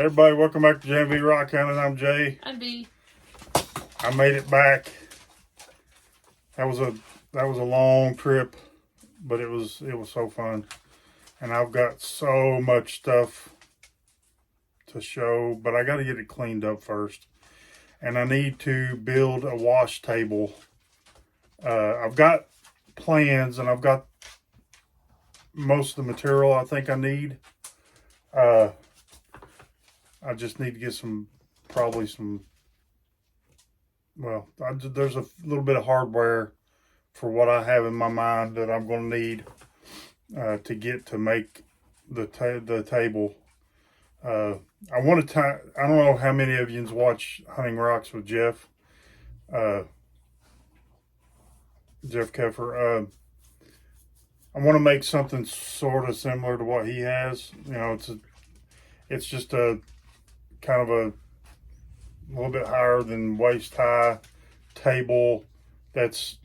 Everybody, welcome back to JMV Rock Hunting. I'm Jay. I'm B. I made it back. That was a long trip, but it was so fun. And I've got so much stuff to show, but I got to get it cleaned up first. And I need to build a wash table. I've got plans, and I've got most of the material I think I need. I just need to get there's a little bit of hardware for what I have in my mind that I'm going to need to get to make the table. I don't know how many of you watch Hunting Rocks with Jeff. Jeff Keffer. I want to make something sort of similar to what he has. You know, it's just a kind of a little bit higher than waist high table that's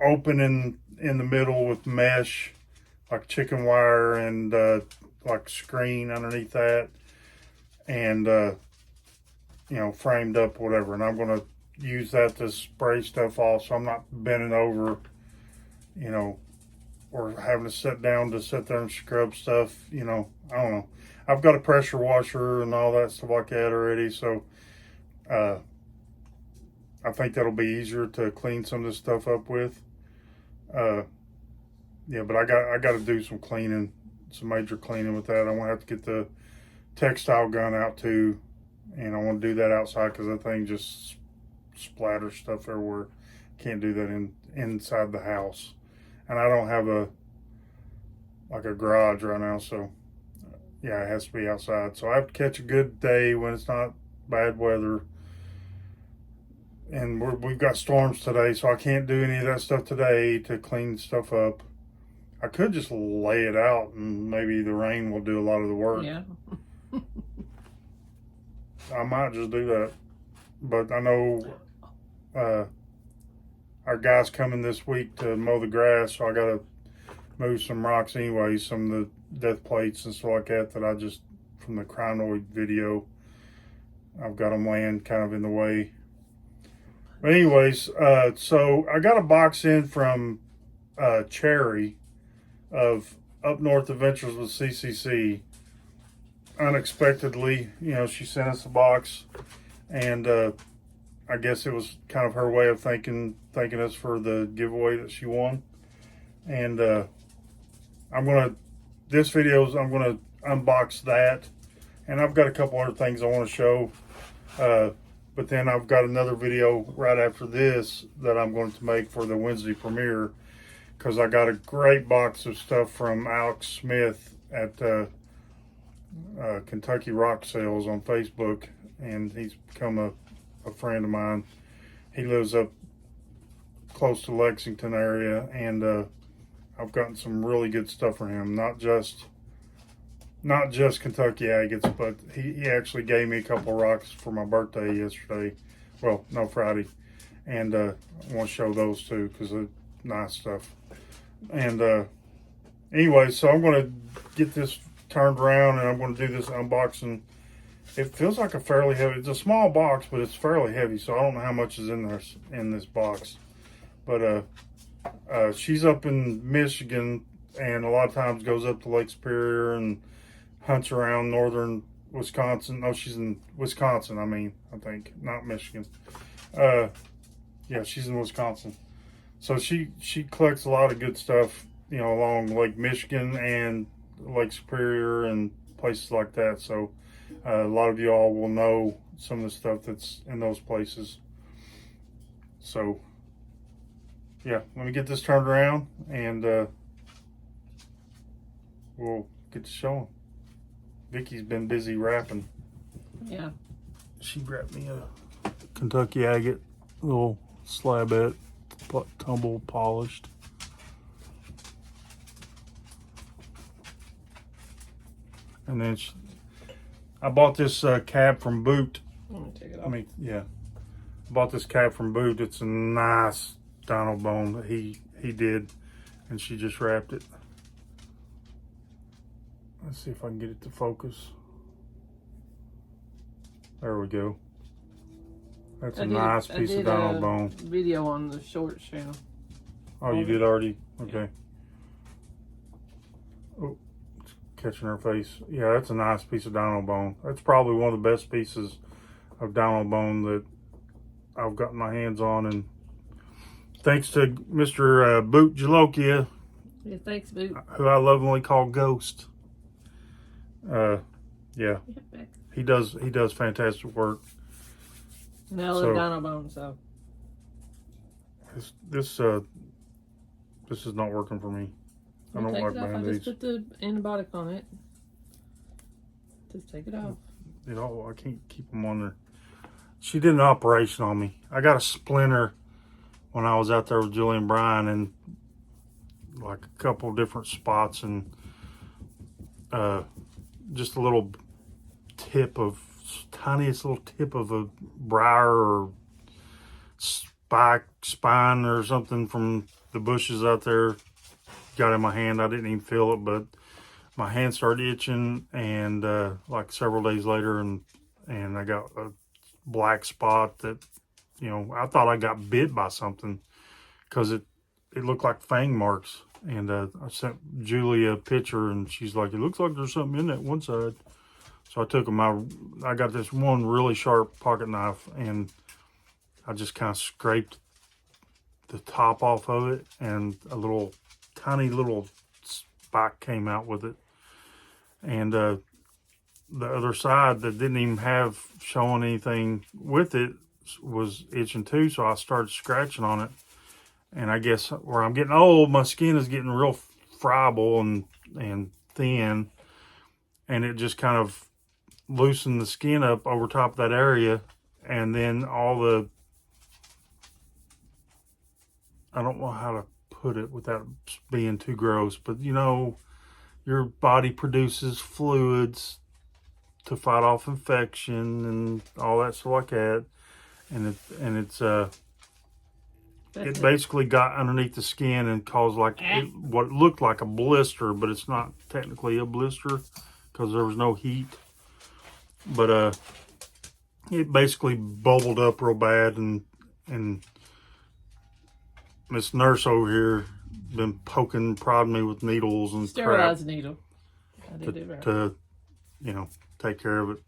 open in the middle with mesh, like chicken wire, and like screen underneath that, and framed up, whatever. And I'm going to use that to spray stuff off, so I'm not bending over, or having to sit down to sit there and scrub stuff. I don't know. I've got a pressure washer and all that stuff like that already, so I think that'll be easier to clean some of this stuff up with. But I got to do some cleaning, some major cleaning with that. I want to have to get the textile gun out too, and I want to do that outside because that thing just splatters stuff everywhere. Can't do that inside the house, and I don't have a garage right now, so yeah, it has to be outside. So I have to catch a good day when it's not bad weather. And we've got storms today, so I can't do any of that stuff today to clean stuff up. I could just lay it out, and maybe the rain will do a lot of the work. Yeah. I might just do that. But I know our guy's coming this week to mow the grass, so I got to move some rocks anyway, some of the death plates and stuff like that I just, from the crinoid video, I've got them laying kind of in the way. But anyways, so I got a box in from Cherry of Up North Adventures with CCC. Unexpectedly, she sent us a box, and I guess it was kind of her way of thanking us for the giveaway that she won. And I'm gonna unbox that, and I've got a couple other things I want to show. But then I've got another video right after this that I'm going to make for the Wednesday premiere, because I got a great box of stuff from Alex Smith at Kentucky Rock Sales on Facebook, and he's become a friend of mine. He lives up close to Lexington area, and I've gotten some really good stuff from him. Not just Kentucky agates, but he actually gave me a couple of rocks for my birthday yesterday. Well, no, Friday. And I want to show those too, because they're nice stuff. And anyway, so I'm going to get this turned around, and I'm going to do this unboxing. It feels like a fairly heavy, it's a small box, but it's fairly heavy, so I don't know how much is in this box. But she's up in Michigan, and a lot of times goes up to Lake Superior and hunts around northern Wisconsin. No, she's in Wisconsin, I think, not Michigan. Yeah, she's in Wisconsin. So she collects a lot of good stuff, along Lake Michigan and Lake Superior and places like that. So a lot of y'all will know some of the stuff that's in those places. So yeah, let me get this turned around, and we'll get to showing. Vicky's been busy wrapping. Yeah. She wrapped me a Kentucky agate, little slabette, tumble polished. And then I bought this cab from Boot. Let me take it off. I bought this cab from Boot. It's a nice dino bone that he did, and she just wrapped it. Let's see if I can get it to focus. There we go. That's a I nice piece of dino bone. Video on the shorts channel. Oh, you did already? Okay. Oh, it's catching her face. Yeah, that's a nice piece of dino bone. That's probably one of the best pieces of dino bone that I've gotten my hands on, and thanks to Mr. Boot Jalokia, Yeah, thanks, Boot. who I lovingly call Ghost. Yeah, he does fantastic work. And I love dino bone, so this is not working for me. I don't like Band-Aids. I just put the antibiotic on it. Just take it off. You know, I can't keep them on there. She did an operation on me. I got a splinter when I was out there with Julie and Brian, and like a couple different spots, and just a little tiniest little tip of a briar or spine or something from the bushes out there got in my hand. I didn't even feel it, but my hand started itching, and like several days later, and I got a black spot that, you know, I thought I got bit by something because it looked like fang marks. And I sent Julie a picture, and she's like, it looks like there's something in that one side. So I took them. I got this one really sharp pocket knife, and I just kind of scraped the top off of it, and a little tiny little spike came out with it. And the other side that didn't even have showing anything with it was itching too, so I started scratching on it. And I guess where I'm getting old, my skin is getting real friable and thin, and it just kind of loosened the skin up over top of that area. And then all the, I don't know how to put it without being too gross, but you know, your body produces fluids to fight off infection and all that stuff like that. And it basically got underneath the skin and caused what looked like a blister, but it's not technically a blister because there was no heat. But it basically bubbled up real bad, and Miss Nurse over here been prodding me with needles and sterilized needle. To you know, take care of it.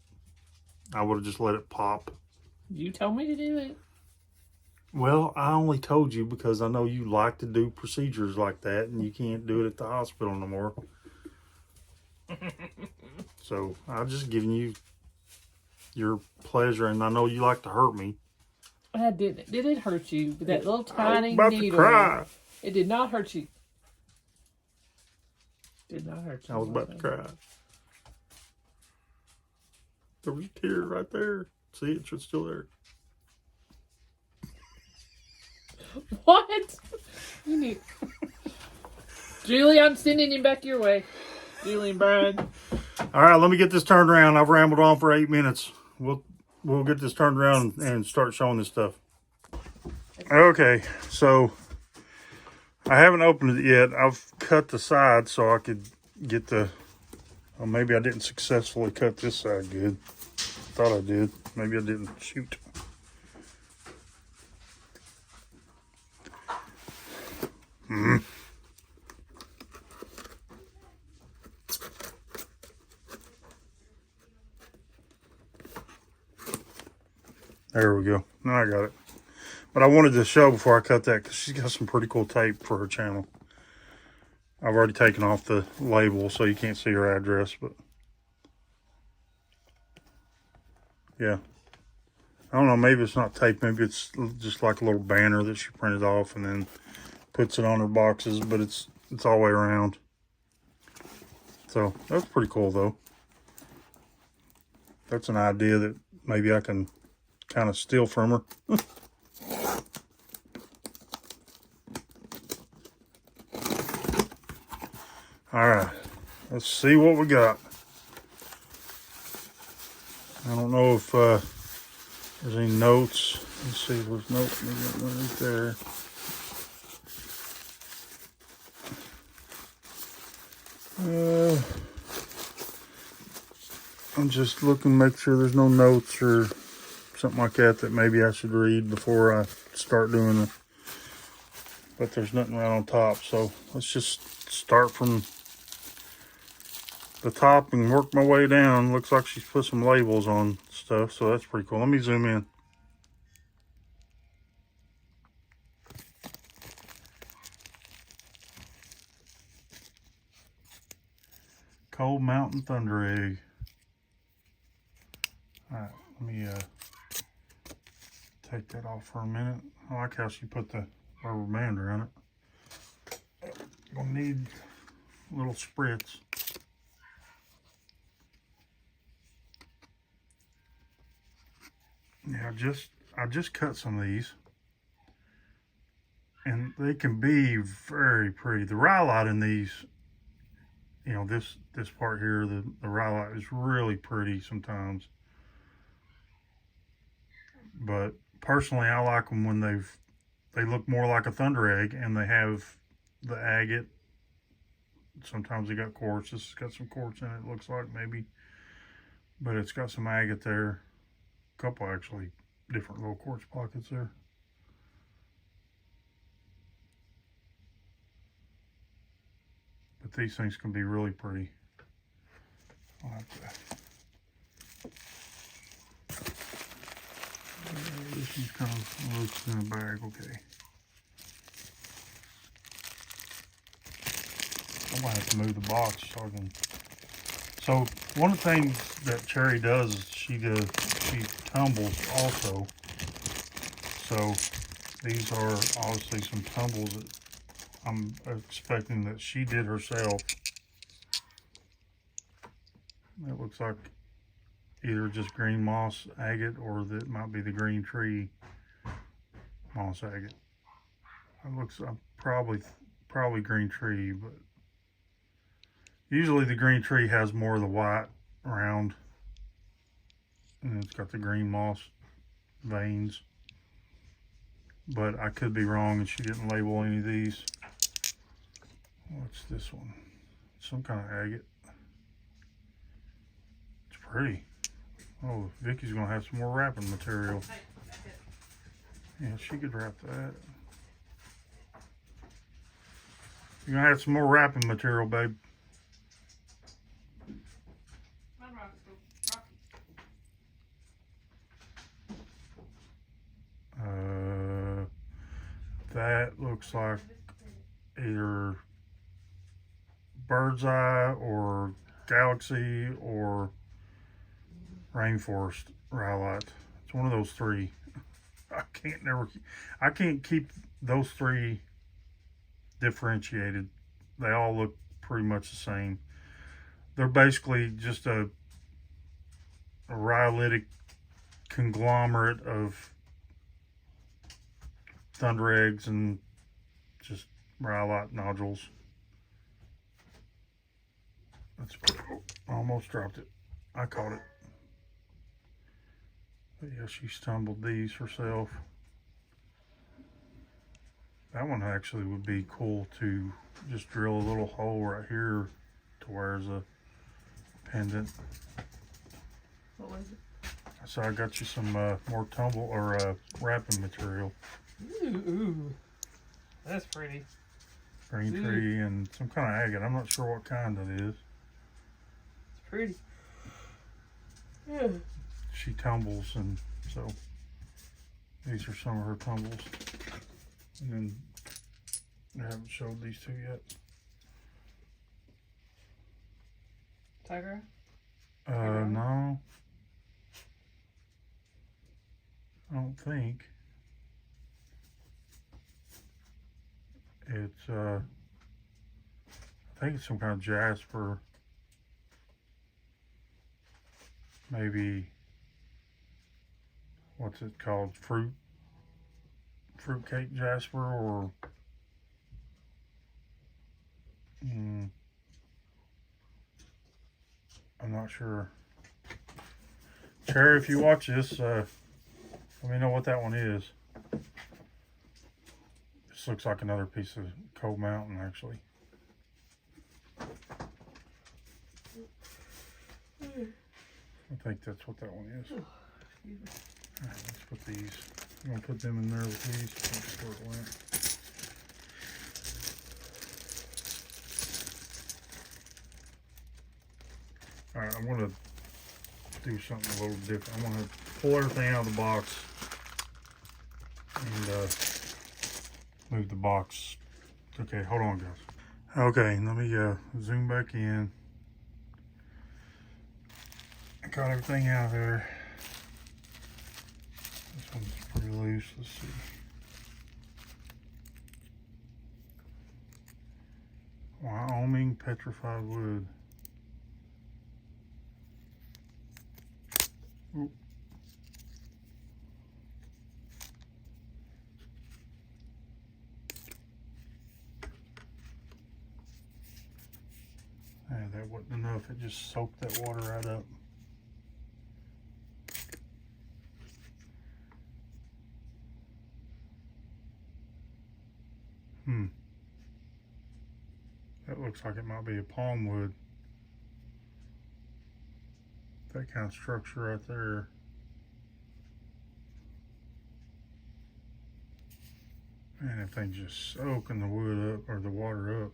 I would have just let it pop. You told me to do it. Well, I only told you because I know you like to do procedures like that, and you can't do it at the hospital no more. So I'm just giving you your pleasure, and I know you like to hurt me. I didn't. Did it hurt you with that little tiny needle? To cry. It did not hurt you. Did not hurt you. I was about to cry. There was a tear right there. See, it's still there. What? You need... Julie, I'm sending him back your way. Julie and Brian. All right, let me get this turned around. I've rambled on for 8 minutes. We'll get this turned around and start showing this stuff. Okay, so I haven't opened it yet. I've cut the side so I could get the... Well, maybe I didn't successfully cut this side good. Thought I did. Maybe I didn't. Shoot. There we go. Now I got it. But I wanted to show before I cut that because she's got some pretty cool tape for her channel. I've already taken off the label so you can't see her address, but yeah. I don't know, maybe it's not tape, maybe it's just like a little banner that she printed off and then puts it on her boxes, but it's all the way around. So that's pretty cool though. That's an idea that maybe I can kind of steal from her. All right, let's see what we got. I don't know if there's any notes. Let's see if there's notes. Maybe one right there. I'm just looking, make sure there's no notes or something like that that maybe I should read before I start doing it. But there's nothing right on top, so let's just start from the top and work my way down. Looks like she's put some labels on stuff, so that's pretty cool. Let me zoom in. Cold Mountain Thunder Egg. Alright, let me take that off for a minute. I like how she put the rubber band around it. Gonna need a little spritz. Yeah, I just cut some of these, and they can be very pretty. The rhyolite in these, you know, this part here, the rhyolite is really pretty sometimes. But personally, I like them when they look more like a thunder egg, and they have the agate. Sometimes they got quartz. This has got some quartz in it, looks like, maybe, but it's got some agate there. A couple actually different little quartz pockets there. But these things can be really pretty. I'll have to, this one's kind of looks in a bag. Okay. I might have to move the box so I can. So one of the things that Cherry does is she tumbles also. So these are obviously some tumbles that I'm expecting that she did herself. It looks like either just green moss agate, or that might be the green tree moss agate. It looks probably green tree, but usually the green tree has more of the white around, and it's got the green moss veins. But I could be wrong, and she didn't label any of these. What's this one? Some kind of agate. It's pretty. Oh, Vicky's gonna have some more wrapping material. Yeah, she could wrap that. You're gonna have some more wrapping material, babe. That looks like either bird's eye or galaxy or rainforest rhyolite. It's one of those three. I can't keep those three differentiated. They all look pretty much the same. They're basically just a rhyolitic conglomerate of thunder eggs and just rhyolite nodules. That's I almost dropped it. I caught it. But yeah, she stumbled these herself. That one actually would be cool to just drill a little hole right here to where there's a pendant. What was it? So I got you some more tumble or wrapping material. Ooh, that's pretty. Green tree and some kind of agate. I'm not sure what kind it is. It's pretty. Yeah. She tumbles, and so these are some of her tumbles. And then I haven't showed these two yet. Tiger? No. I don't think. It's I think it's some kind of jasper. Maybe, what's it called? Fruitcake jasper, or I'm not sure. Cherry, if you watch this, let me know what that one is. This looks like another piece of Cold Mountain, actually. I think that's what that one is. All right, let's put these. I'm gonna put them in there with these. That's where it went. All right, I'm gonna do something a little different. I'm gonna pull everything out of the box and move the box. Okay, hold on, guys. Okay, let me zoom back in. I got everything out of there. This one's pretty loose. Let's see. Wyoming petrified wood. Oop. That wasn't enough. It just soaked that water right up. That looks like it might be a palm wood. That kind of structure right there. Man, that thing's just soaking the wood up, or the water up.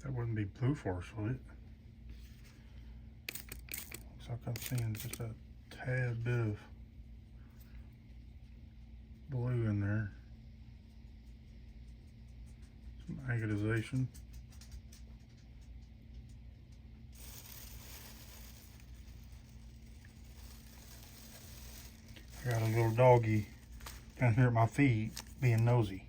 That wouldn't be blue forest, would it? Looks like I'm seeing just a tad bit of blue in there. Some agatization. I got a little doggy down here at my feet being nosy.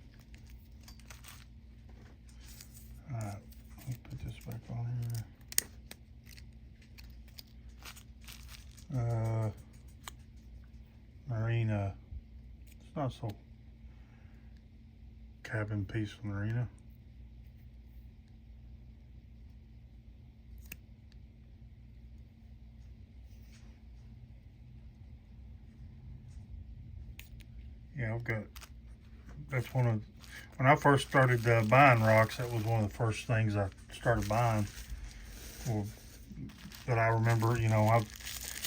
Alright, let me put this back on here. Marina. It's not so cabin piece of marina. Yeah, I've got, that's one of, when I first started buying rocks, that was one of the first things I started buying. Well, that I remember, you know,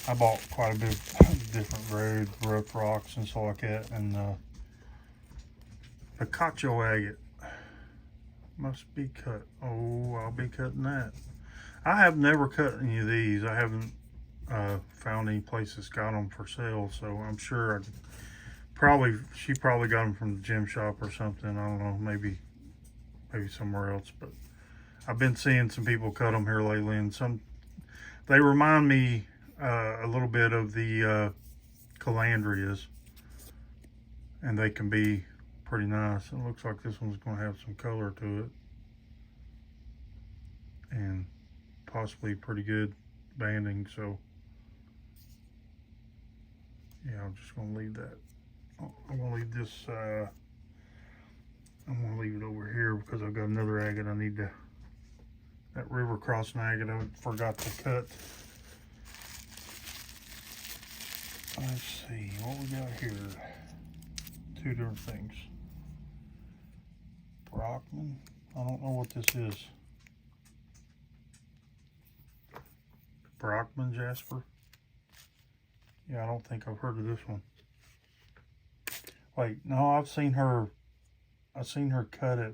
I bought quite a bit of different varied rough rocks and stuff like that. And the cacho agate must be cut. Oh, I'll be cutting that. I have never cut any of these. I haven't found any places got them for sale, so I'm sure she probably got them from the gym shop or something. I don't know, maybe somewhere else. But I've been seeing some people cut them here lately, and they remind me a little bit of the calandrias, and they can be pretty nice. It looks like this one's going to have some color to it, and possibly pretty good banding. So yeah, I'm just going to leave that. I'm going to leave this. I'm going to leave it over here because I've got another agate I need to. That river crossing agate I forgot to cut. Let's see what we got here. Two different things. Brockman. I don't know what this is. Brockman Jasper. Yeah, I don't think I've heard of this one. Wait, no, I've seen her cut it,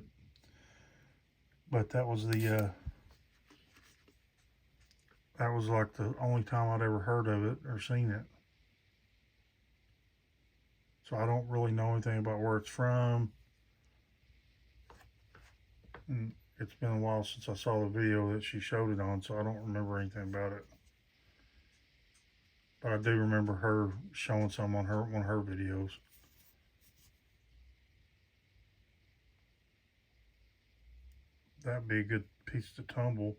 but that was the that was like the only time I'd ever heard of it or seen it. So I don't really know anything about where it's from. And it's been a while since I saw the video that she showed it on, so I don't remember anything about it. But I do remember her showing some on one of her videos. That'd be a good piece to tumble.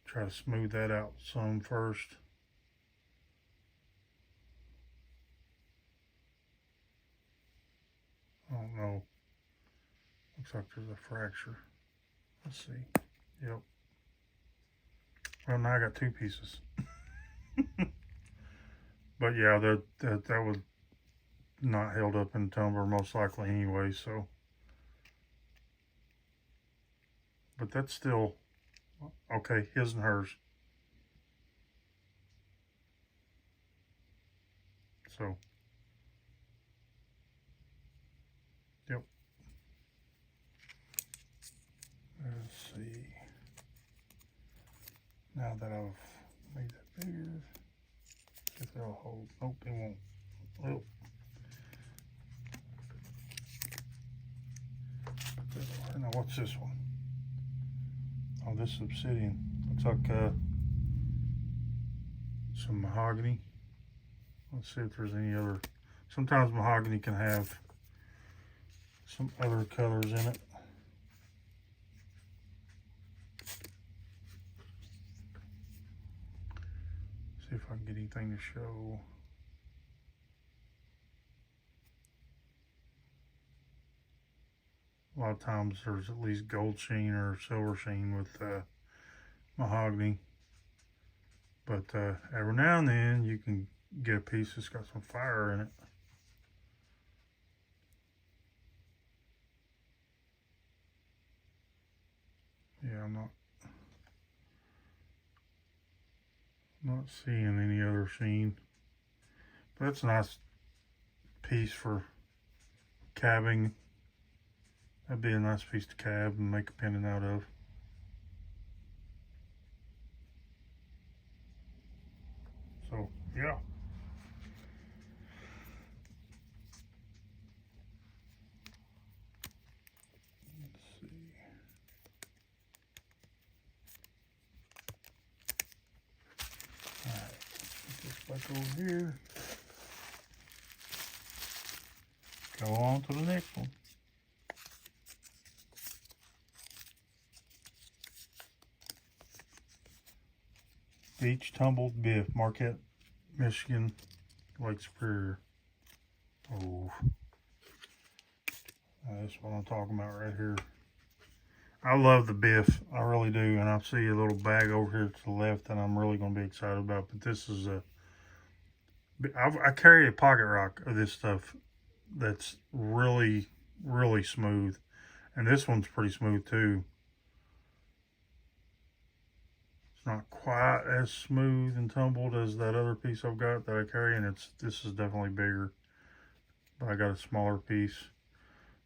Try to smooth that out some first. I don't know. Looks like there's a fracture. Let's see. Yep. Well, now I got two pieces. But yeah, that was not held up in tumbler most likely anyway, so. But that's still, okay, his and hers. So, yep. Let's see. Now that I've made that bigger, if they'll hold. Nope, they won't. Well, now what's this one? Oh, this obsidian. Looks like some mahogany. Let's see if there's any other. Sometimes mahogany can have some other colors in it. See if I can get anything to show. A lot of times there's at least gold sheen or silver sheen with mahogany. But every now and then you can get a piece that's got some fire in it. Yeah, I'm not seeing any other sheen. But that's a nice piece for cabbing. That'd be a nice piece to cab and make a pendant out of. So, yeah. Let's see. Alright, put this back over here. Go on to the next one. Beach tumbled biff, Marquette, Michigan, Lake Superior. Oh, that's what I'm talking about right here. I love the biff, I really do, and I see a little bag over here to the left that I'm really going to be excited about. But this is I carry a pocket rock of this stuff that's really, really smooth, and this one's pretty smooth too. Not quite as smooth and tumbled as that other piece I've got that I carry, and this is definitely bigger, but I got a smaller piece.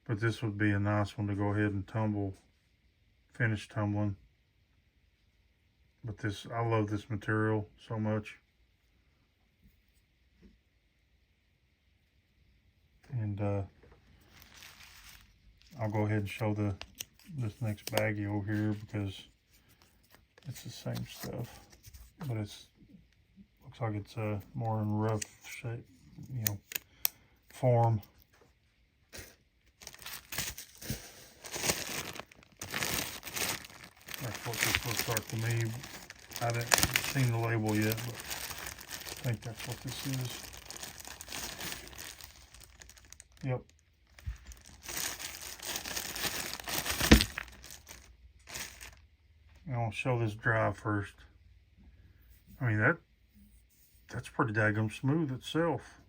But this would be a nice one to go ahead and finish tumbling. But this, I love this material so much. And I'll go ahead and show this next baggie over here because it's the same stuff, but looks like it's more in rough shape, form. That's what this looks like to me. I haven't seen the label yet, but I think that's what this is. Yep. I'll show this dry first. I mean, that's pretty daggum smooth itself.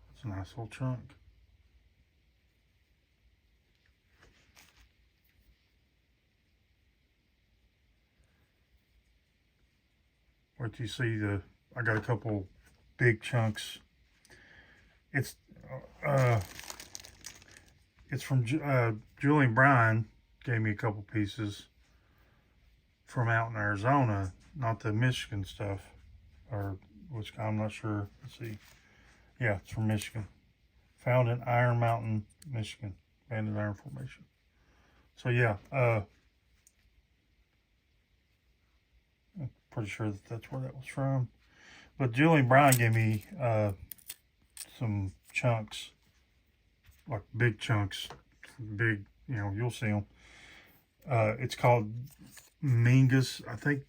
That's a nice little chunk. Wait till you see I got a couple big chunks. It's from Julian Bryan, gave me a couple pieces from out in Arizona, not the Michigan stuff, or which I'm not sure. Let's see. Yeah, it's from Michigan. Found in Iron Mountain, Michigan, Banded Iron Formation. So yeah, I'm pretty sure that's where that was from. But Julian Bryan gave me some chunks, like big chunks, big. You'll see them. It's called Mingus. I think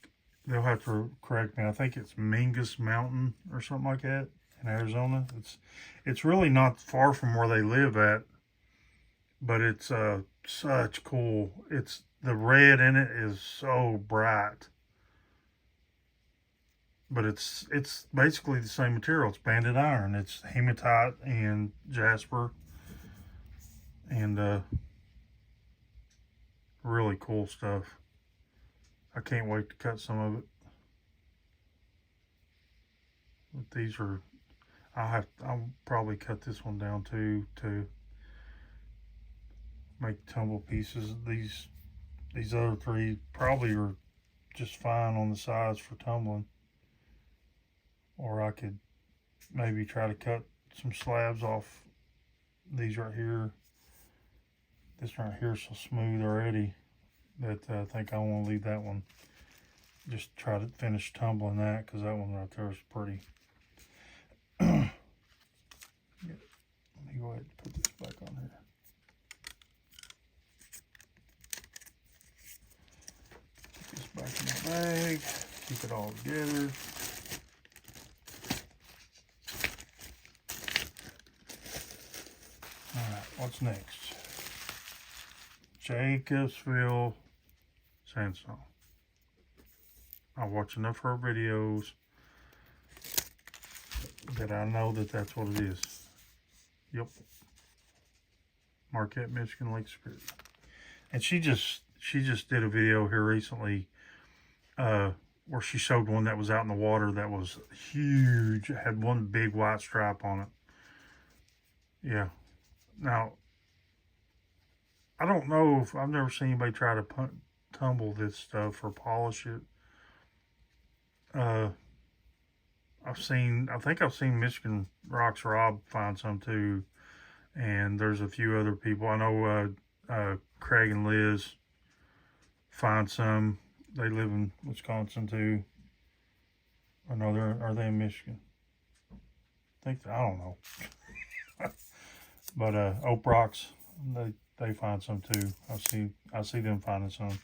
they'll have to correct me. I think it's Mingus Mountain or something like that in Arizona. It's really not far from where they live at, but it's such cool. The red in it is so bright. but it's basically the same material. It's banded iron. It's hematite and jasper, and really cool stuff. I can't wait to cut some of it. But these are, I'll probably cut this one down too to make tumble pieces. These other three probably are just fine on the sides for tumbling. Or I could maybe try to cut some slabs off these right here. This right here is so smooth already that I think I want to leave that one. Just try to finish tumbling that, because that one right there is pretty. Let me go ahead and put this back on here. Put this back in my bag. Keep it all together. Alright, what's next? Jacobsville sandstone. I watch enough of her videos that I know that that's what it is. Yep. Marquette, Michigan, Lake Superior. And she just did a video here recently where she showed one that was out in the water that was huge. It had one big white stripe on it. Yeah. Now, I don't know if I've never seen anybody try to tumble this stuff or polish it. I think I've seen Michigan Rocks Rob find some too, and there's a few other people. I know Craig and Liz find some. They live in Wisconsin too. I know are they in Michigan? I don't know. But Oak Rocks, they find some too. I see them finding some.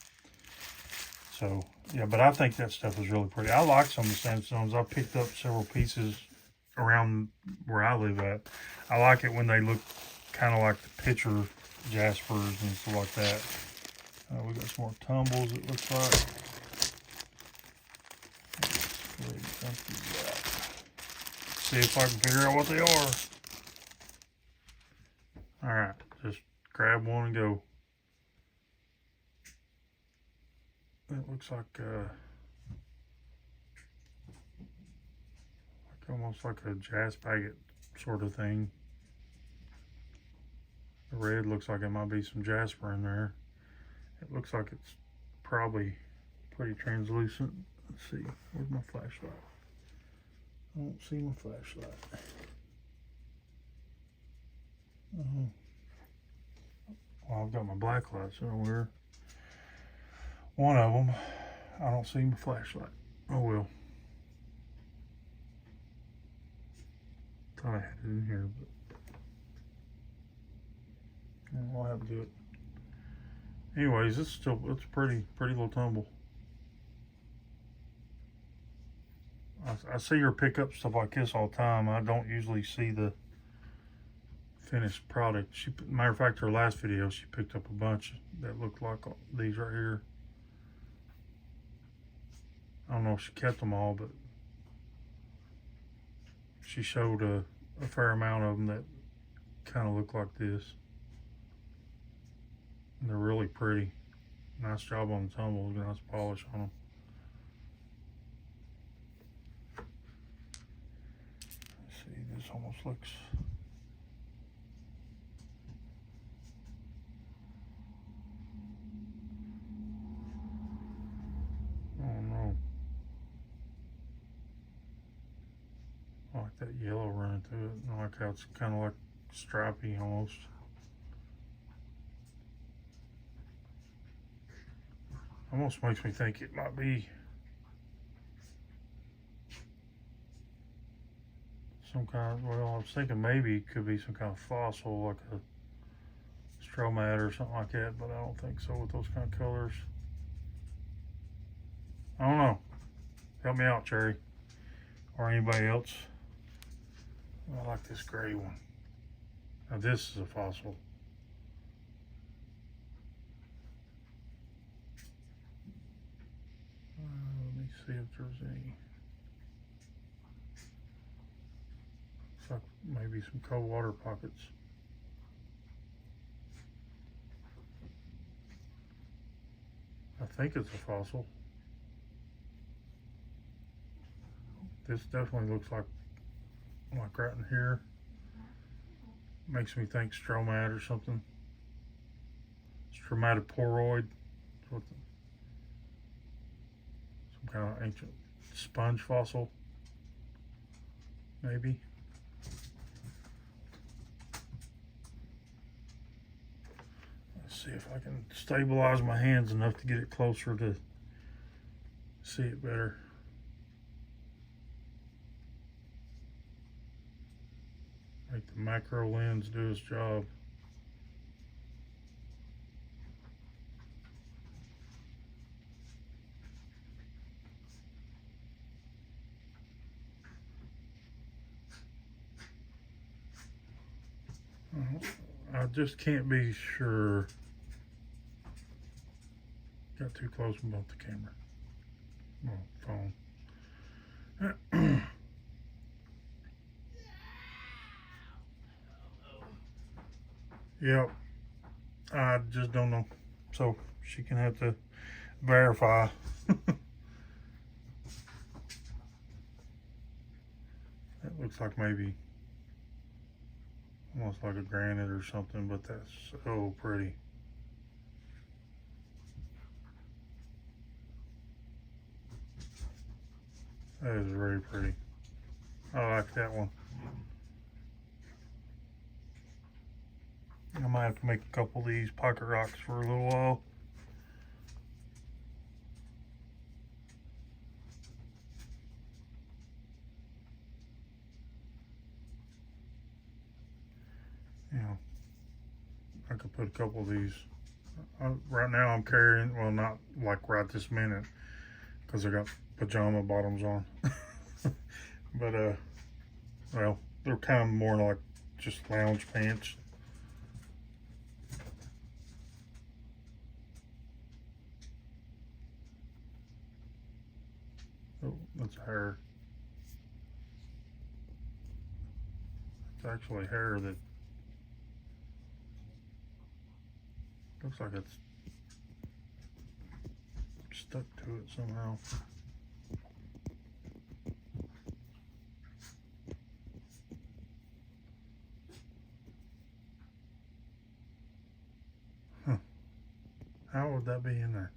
So yeah, but I think that stuff is really pretty. I like some of the sandstones. I picked up several pieces around where I live at. I like it when they look kind of like the picture jaspers and stuff like that. We got some more tumbles, it looks like. See if I can figure out what they are. Alright, just grab one and go. It looks like almost like a jasp agate sort of thing. The red looks like it might be some jasper in there. It looks like it's probably pretty translucent. Let's see, where's my flashlight? I don't see my flashlight. Well, I've got my black light somewhere. One of them, I don't see my flashlight. Oh well. Thought I had it in here, but I'll have to do it. Anyways, it's pretty little tumble. I see her pick up stuff like this all the time. I don't usually see the finished product. Matter of fact, her last video, she picked up a bunch that looked like these right here. I don't know if she kept them all, but she showed a fair amount of them that kind of look like this. And they're really pretty. Nice job on the tumbles, nice polish on them. Let's see, this almost looks... Oh no. I like that yellow running through it. I like how it's kind of like stripy almost. Almost makes me think it might be some kind of, well, I was thinking maybe it could be some kind of fossil, like a stromat or something like that, but I don't think so with those kind of colors. I don't know. Help me out, Cherry. Or anybody else. I like this gray one. Now this is a fossil. Let me see if there's any. Looks like maybe some cold water pockets. I think it's a fossil. This definitely looks like right in here. Makes me think stromat or something. Stromatoporoid. Some kind of ancient sponge fossil, maybe. Let's see if I can stabilize my hands enough to get it closer to see it better. Make the macro lens do its job. I just can't be sure. Got too close about the camera. Well, phone. Yep. I just don't know. So she can have to verify. That looks like maybe almost like a granite or something, but that's so pretty. That is very pretty. I like that one. I might have to make a couple of these pocket rocks for a little while. Yeah, I could put a couple of these. Right now I'm carrying, well, not like right this minute, because I got pajama bottoms on. But well, they're kind of more like just lounge pants. Oh, that's hair. It's actually hair that looks like it's stuck to it somehow. Huh. How would that be in there?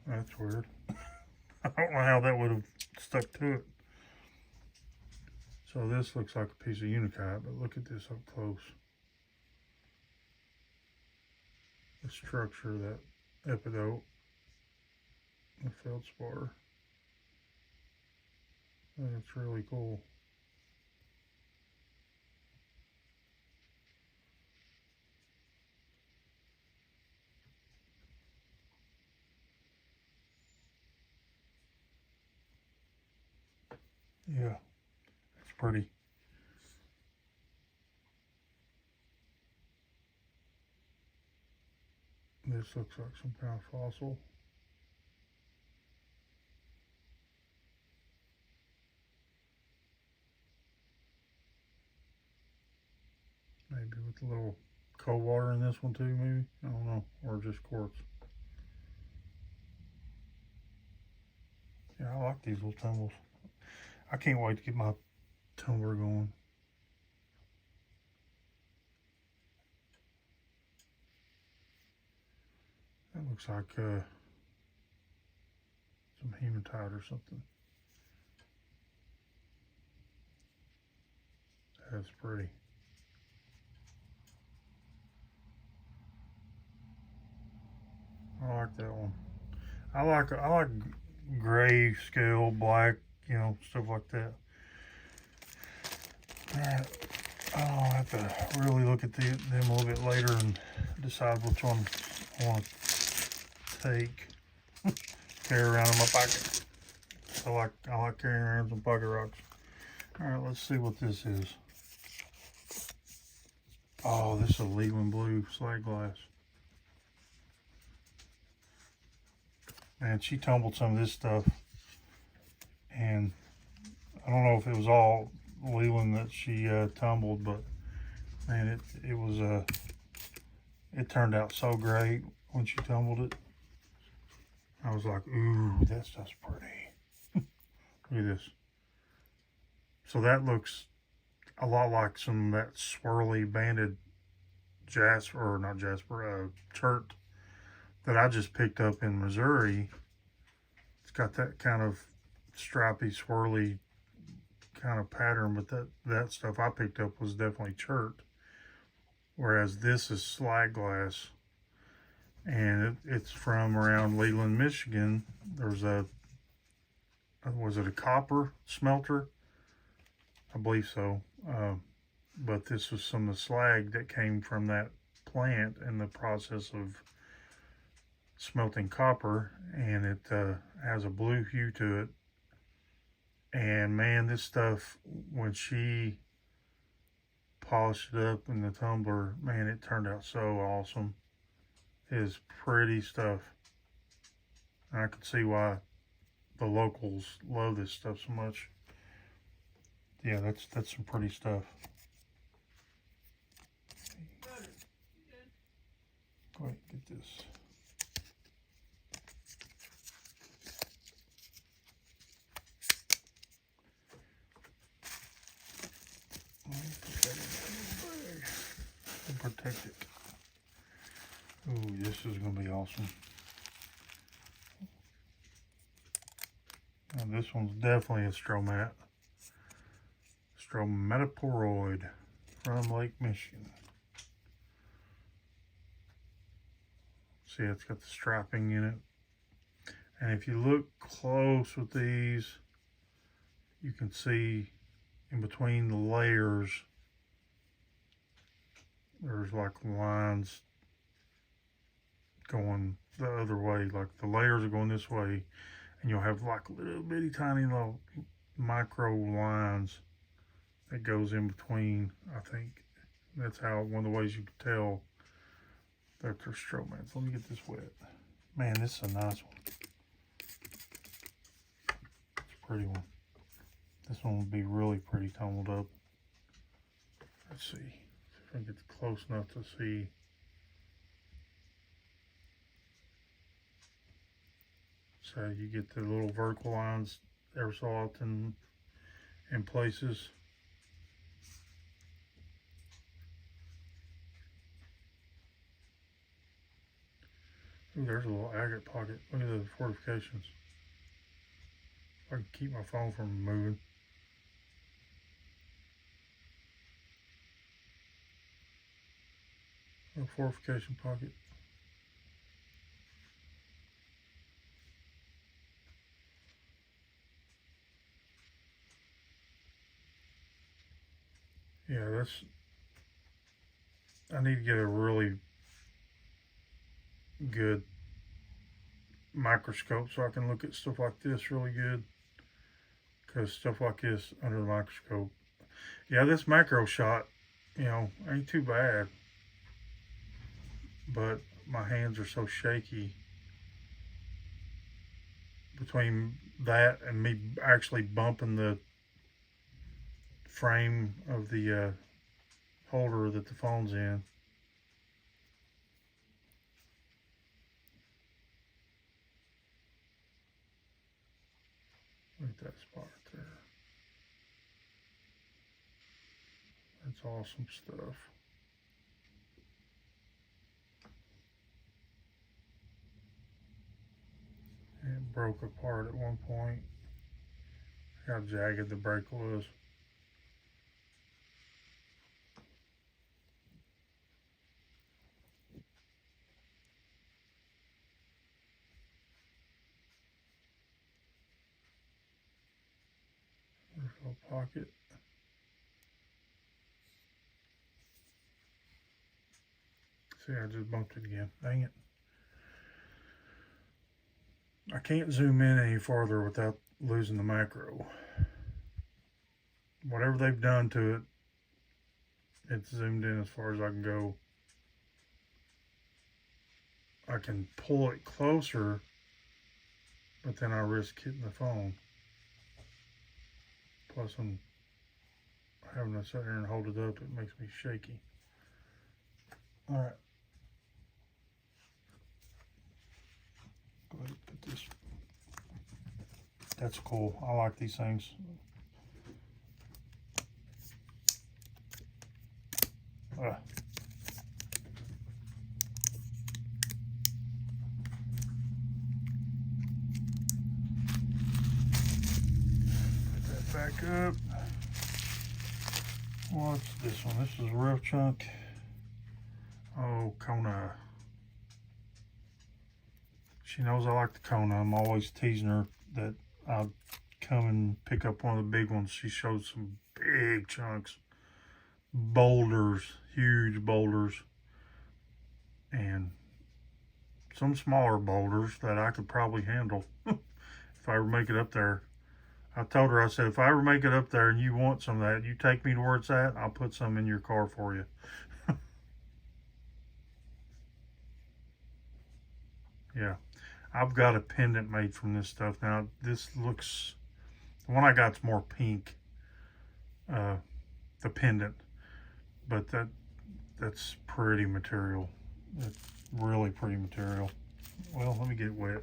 That's weird. I don't know how that would have stuck to it. So this looks like a piece of unicite, but look at this up close. The structure, that epidote, the feldspar. That's really cool. Yeah, it's pretty. This looks like some kind of fossil. Maybe with a little cold water in this one too, maybe. I don't know. Or just quartz. Yeah, I like these little tumbles. I can't wait to get my tumbler going. That looks like some hematite or something. That's pretty. I like that one. I like gray scale, black, you know, stuff like that. Alright, I'll have to really look at them a little bit later and decide which one I want to take. Carry around in my pocket. I like carrying around some pocket rocks. Alright, let's see what this is. Oh, this is a Leland blue slag glass. Man, she tumbled some of this stuff, and I don't know if it was all Leland that she tumbled, but man, it turned out so great when she tumbled it. I was like, ooh, that stuff's pretty. Look at this. So that looks a lot like some of that swirly banded jasper, or not jasper, chert that I just picked up in Missouri. It's got that kind of stripy, swirly kind of pattern, but that stuff I picked up was definitely chert, whereas this is slag glass, and it's from around Leland, Michigan. There's was it a copper smelter? I believe so. But this was some of the slag that came from that plant in the process of smelting copper, and it has a blue hue to it. And man, this stuff, when she polished it up in the tumbler, man, it turned out so awesome. It is pretty stuff. And I can see why the locals love this stuff so much. Yeah, that's some pretty stuff. Go ahead and get this. Protect it. Ooh, this is gonna be awesome. Now this one's definitely a stromatoporoid from Lake Michigan. See, it's got the striping in it. And if you look close with these, you can see in between the layers, there's like lines going the other way. Like the layers are going this way, and you'll have like little bitty tiny little micro lines that goes in between. I think that's how, one of the ways you can tell that they're stromats. Let me get this wet. Man, this is a nice one. It's a pretty one. This one would be really pretty tumbled up. Let's see if I can get close enough to see. So you get the little vertical lines ever so often in places. Ooh, there's a little agate pocket. Look at the fortifications. If I can keep my phone from moving. A fortification pocket. Yeah, I need to get a really good microscope so I can look at stuff like this really good, because stuff like this under the microscope, yeah, this macro shot, ain't too bad, but my hands are so shaky between that and me actually bumping the frame of the holder that the phone's in. Look at that spot there. That's awesome stuff. It broke apart at one point. How jagged the break was. There's a little pocket. See, I just bumped it again. Dang it. I can't zoom in any farther without losing the macro. Whatever they've done to it, it's zoomed in as far as I can go. I can pull it closer but then I risk hitting the phone. Plus, I'm having to sit here and hold it up. It makes me shaky. All right. Go ahead and put this. That's cool. I like these things. Back up. What's this one? This is a real chunk. Oh, Kona. She knows I like the Kona. I'm always teasing her that I'll come and pick up one of the big ones. She showed some big chunks. Boulders. Huge boulders. And some smaller boulders that I could probably handle if I ever make it up there. I told her, I said, if I ever make it up there and you want some of that, you take me to where it's at, I'll put some in your car for you. Yeah. I've got a pendant made from this stuff. Now, this looks, the one I got's more pink, the pendant. But that's pretty material. It's really pretty material. Well, let me get it wet.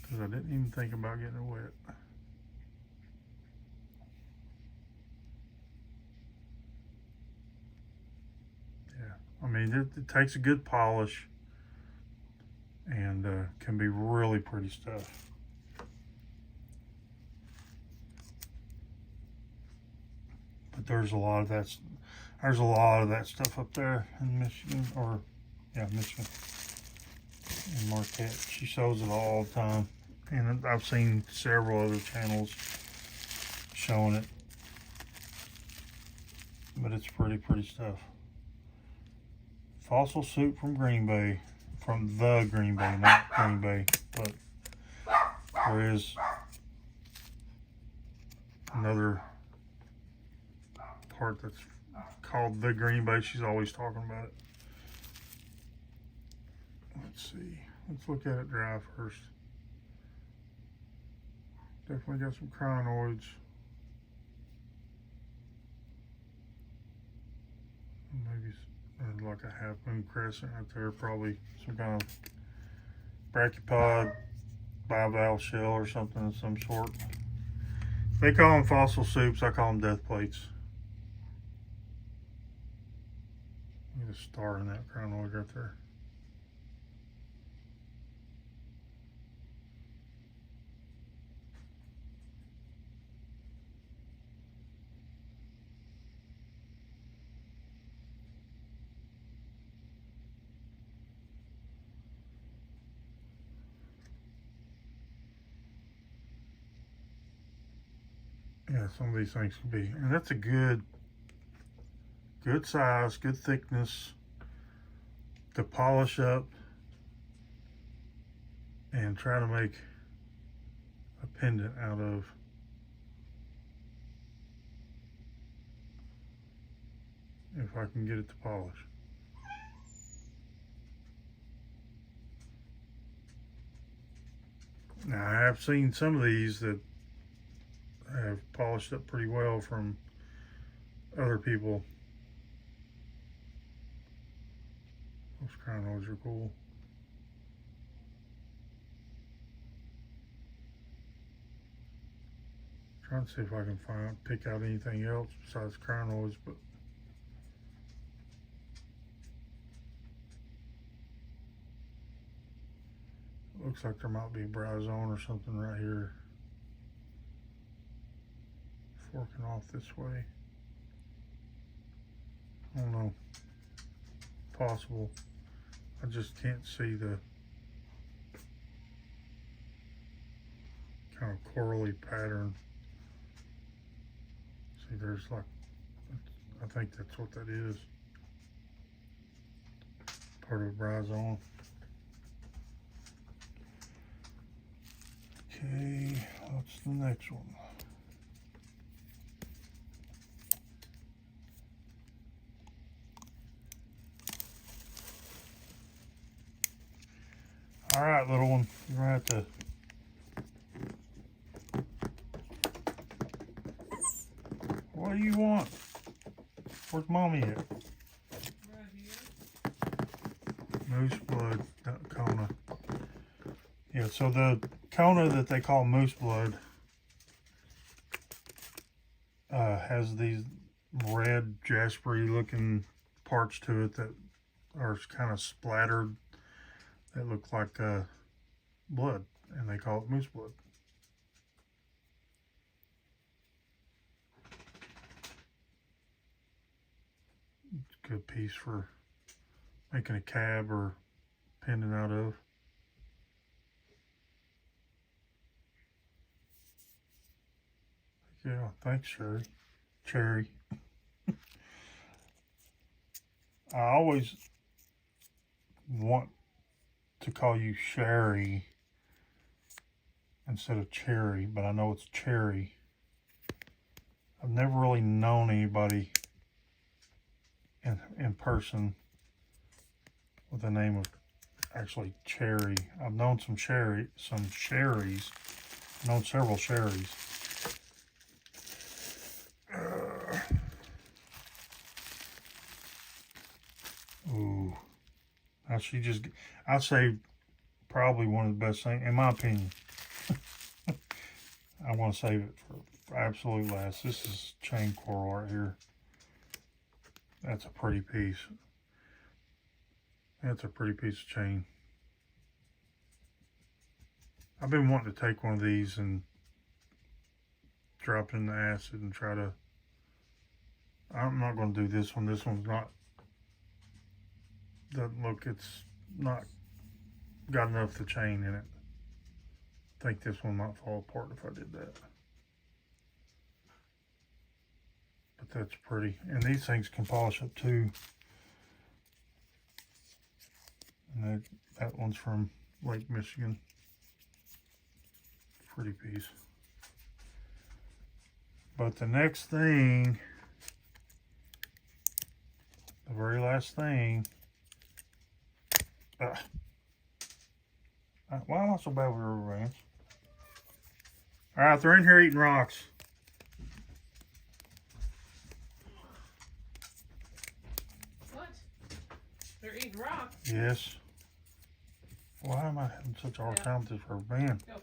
Because I didn't even think about getting it wet. Yeah, I mean, it takes a good polish and can be really pretty stuff. But there's a lot of that stuff up there in Michigan, or yeah, Michigan. And Marquette, she shows it all the time. And I've seen several other channels showing it. But it's pretty stuff. Fossil soup from Green Bay. From the Green Bay, not Green Bay. But there is another part that's called the Green Bay. She's always talking about it. Let's see. Let's look at it dry first. Definitely got some crinoids. Maybe like a half moon crescent right there. Probably some kind of brachipod, bivalve shell or something of some sort. They call them fossil soups. I call them death plates. Look at a star in that crinoid right there. Yeah, some of these things can be, and that's a good size, good thickness to polish up and try to make a pendant out of. If I can get it to polish. Now I have seen some of these that have polished up pretty well from other people. Those crinoids are cool. Trying to see if I can pick out anything else besides crinoids, but looks like there might be bryozoan or something right here. Forking off this way. I don't know. Possible. I just can't see the kind of corally pattern. See, there's like, I think that's what that is. Part of a bryozoan. Okay, what's the next one? All right, little one. You're gonna have to. What do you want? Where's mommy at? Moose blood Kona. Yeah, so the Kona that they call moose blood has these red jaspery looking parts to it that are kind of splattered that look like blood, and they call it moose blood. It's a good piece for making a cab or pendant out of. Yeah, thanks, Cherry. I always want to call you Sherry instead of Cherry, but I know it's Cherry. I've never really known anybody in person with the name of actually Cherry. I've known some Sherrys. I've known several Sherrys. Ooh. Now I'd say probably one of the best things, in my opinion. I want to save it for absolute last. This is chain coral right here. That's a pretty piece. That's a pretty piece of chain. I've been wanting to take one of these and drop it in the acid and try to. I'm not going to do this one. This one's not. Doesn't look. It's not got enough of the chain in it. I think this one might fall apart if I did that. But that's pretty. And these things can polish up too. And that one's from Lake Michigan. Pretty piece. But the next thing, the very last thing, why am I so bad with rubber bands? Alright, they're in here eating rocks. What? They're eating rocks? Yes. Why am I having such a hard time with this rubber band? Go.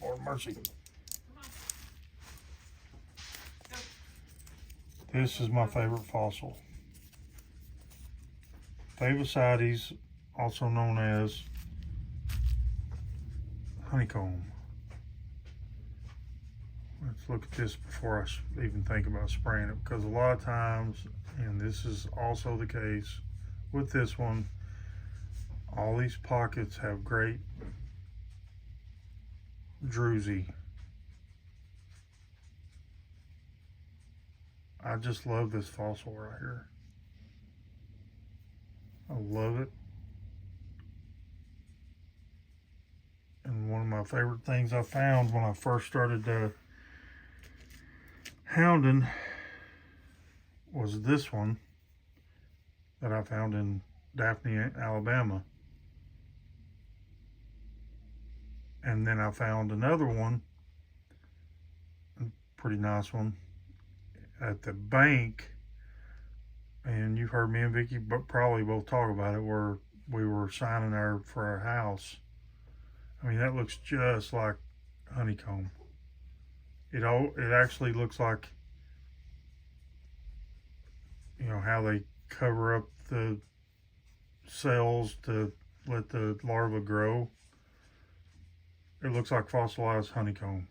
Lord mercy. Come on. Go. This is my favorite fossil. Favicides, also known as honeycomb. Let's look at this before I even think about spraying it, because a lot of times, and this is also the case with this one, all these pockets have great druzy. I just love this fossil right here. I love it. And one of my favorite things I found when I first started hounding was this one that I found in Daphne, Alabama. And then I found another one, a pretty nice one, at the bank. And you've heard me and Vicky probably both talk about it, where we were signing for our house. I mean, that looks just like honeycomb. It actually looks like, you know, how they cover up the cells to let the larva grow. It looks like fossilized honeycomb.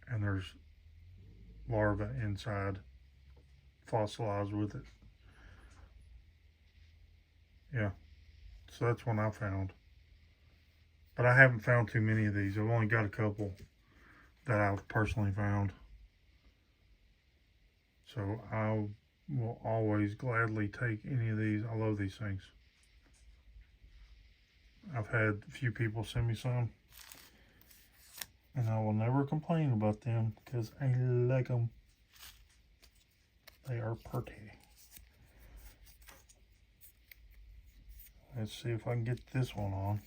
And there's larvae inside, fossilized with it. Yeah, so that's one I found. But I haven't found too many of these. I've only got a couple that I've personally found. So I will always gladly take any of these. I love these things. I've had a few people send me some, and I will never complain about them because I like them. They are pretty. Let's see if I can get this one on.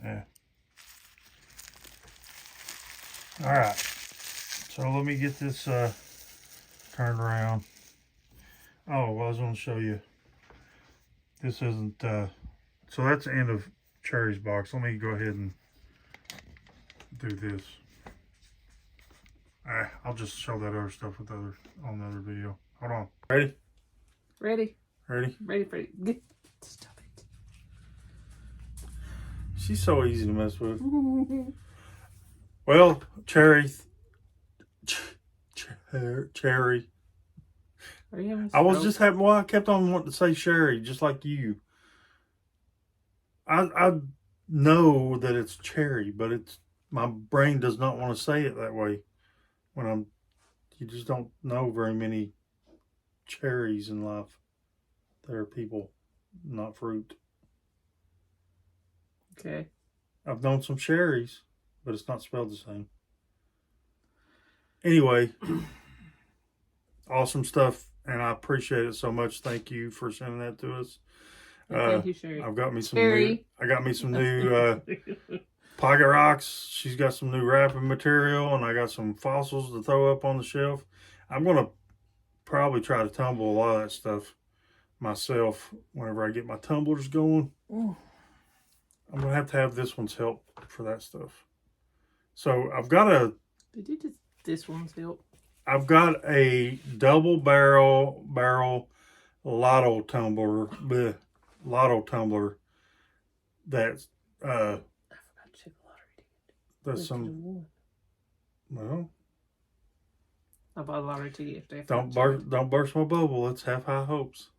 Yeah. All right. So let me get this turned around. Oh, well, I was going to show you. This isn't, so that's the end of Cherry's box. Let me go ahead and do this. I'll just show that other stuff with on the other video. Hold on. Ready? Ready. Ready? Ready for it. Get, stop it. She's so easy to mess with. Well, Cherry. Cherry. Are you having a I was stroke? just having, well, I kept on wanting to say Sherry, just like you. I know that it's Cherry, but it's, my brain does not want to say it that way. When you just don't know very many cherries in life. That are people, not fruit. Okay. I've known some cherries, but it's not spelled the same. Anyway, awesome stuff, and I appreciate it so much. Thank you for sending that to us. Thank you, Sherry. I've got me some Sherry. new. I got me some new pocket rocks. She's got some new wrapping material, and I got some fossils to throw up on the shelf. I'm gonna probably try to tumble a lot of that stuff myself whenever I get my tumblers going. Ooh. I'm gonna have to have this one's help for that stuff. So I've got Did you just this one's help? I've got a double barrel lotto tumbler that's I forgot to check the lottery ticket. that's some, well, I bought a lottery ticket. don't burst my bubble. Let's have high hopes.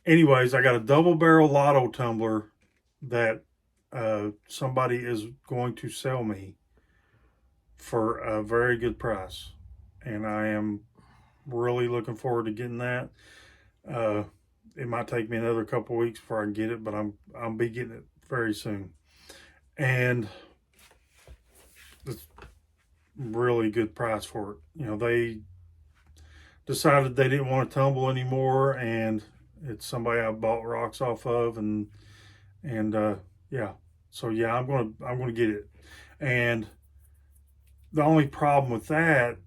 Anyways, I got a double barrel lotto tumbler that somebody is going to sell me for a very good price, and I am really looking forward to getting that. It might take me another couple weeks before I can get it, but I'll be getting it very soon. And it's really good price for it. You know, they decided they didn't want to tumble anymore, and it's somebody I bought rocks off of, and yeah. So yeah, I'm gonna get it. And the only problem with that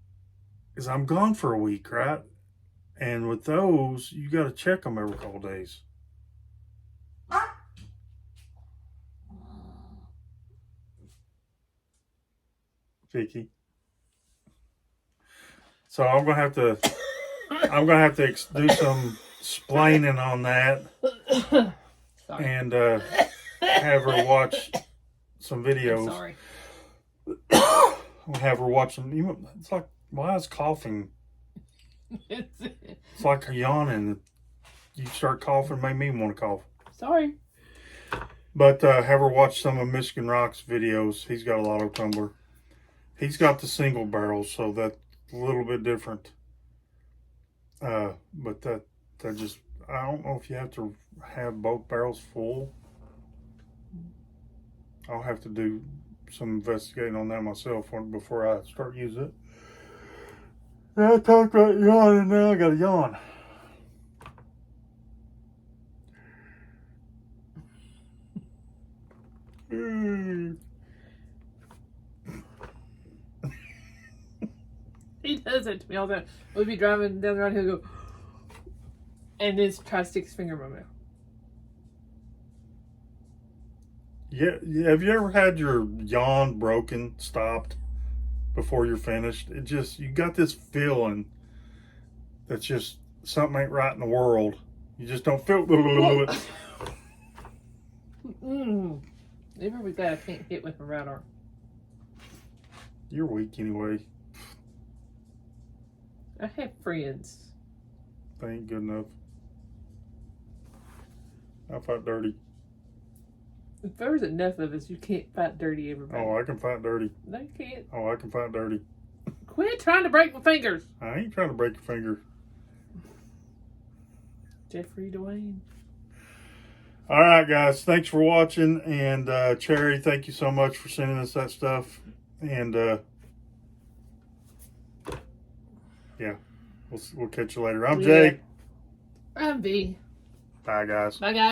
is I'm gone for a week, right? And with those, you got to check them every couple days. Vicky. So I'm gonna have to do some splaining on that. Sorry. And have her watch some videos. I'm sorry. I'll have her watch some. It's like, why is coughing? It's like yawning. You start coughing, make me want to cough. Sorry. But have her watch some of Michigan Rock's videos. He's got a lotto tumbler. He's got the single barrels, so that's a little bit different. But that just, I don't know if you have to have both barrels full. I'll have to do some investigating on that myself before I start using it. I talked about yawning, now I got to yawn. He does that to me all the time. We'll be driving down the road, he'll go, and then try to stick his finger in my mouth. Yeah. Have you ever had your yawn stopped before you're finished? It just, you got this feeling that's just something ain't right in the world. You just don't feel. They're probably glad I can't hit with my right arm. You're weak anyway. I have friends. They ain't good enough. I fight dirty. If there's enough of us, you can't fight dirty everybody. Oh, I can fight dirty. No, you can't. Oh, I can fight dirty. Quit trying to break my fingers. I ain't trying to break your finger. Jeffrey Dwayne. All right, guys. Thanks for watching. And Cherry, thank you so much for sending us that stuff. And yeah. We'll catch you later. I'm Yeah. Jay. I'm B. Bye, guys. Bye, guys.